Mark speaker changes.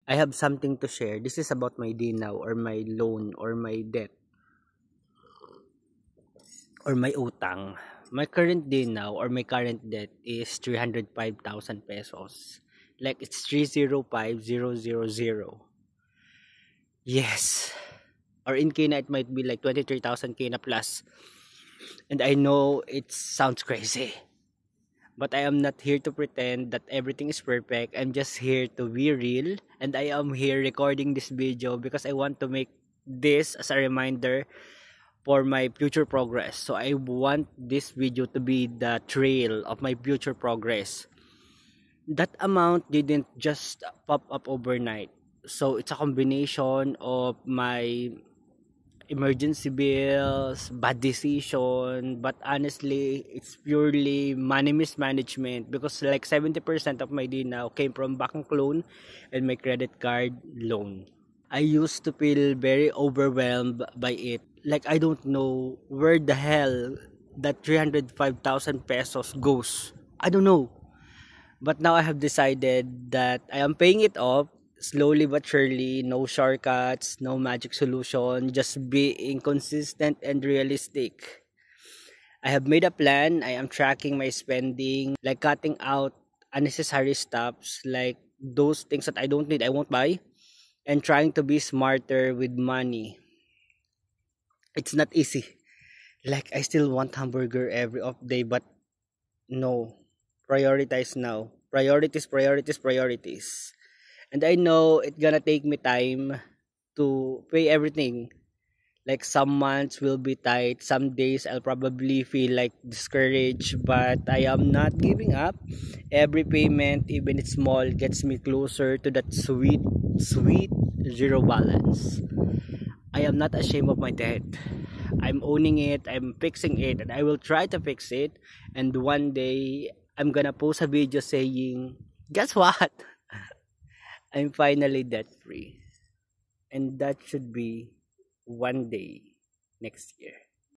Speaker 1: I have something to share. This is about my day now, or my loan, or my debt, or my utang. My current day now, or my current debt is 305,000 pesos. Like it's 305000. Yes. Or in Kina it might be like 23,000 Kina plus. And I know it sounds crazy. But I am not here to pretend that everything is perfect. I'm just here to be real. And I am here recording this video because I want to make this as a reminder for my future progress. So I want this video to be the trail of my future progress. That amount didn't just pop up overnight. So it's a combination of my emergency bills, bad decision, but honestly, it's purely money mismanagement because like 70% of my day now came from bank loan and my credit card loan. I used to feel very overwhelmed by it. Like I don't know where the hell that 305,000 pesos goes. I don't know. But now I have decided that I am paying it off slowly but surely. No shortcuts, no magic solution, just being consistent and realistic. I have made a plan. I am tracking my spending, like cutting out unnecessary stuffs, like those things that I don't need, I won't buy, and trying to be smarter with money. It's not easy. Like I still want hamburger every off day, but no. Prioritize now. Priorities, priorities, priorities. And I know it's gonna take me time to pay everything. Like some months will be tight, some days I'll probably feel like discouraged, but I am not giving up. Every payment, even it's small, gets me closer to that sweet, sweet zero balance. I am not ashamed of my debt. I'm owning it, I'm fixing it, and I will try to fix it. And one day, I'm gonna post a video saying, guess what? I'm finally debt free. And that should be one day next year.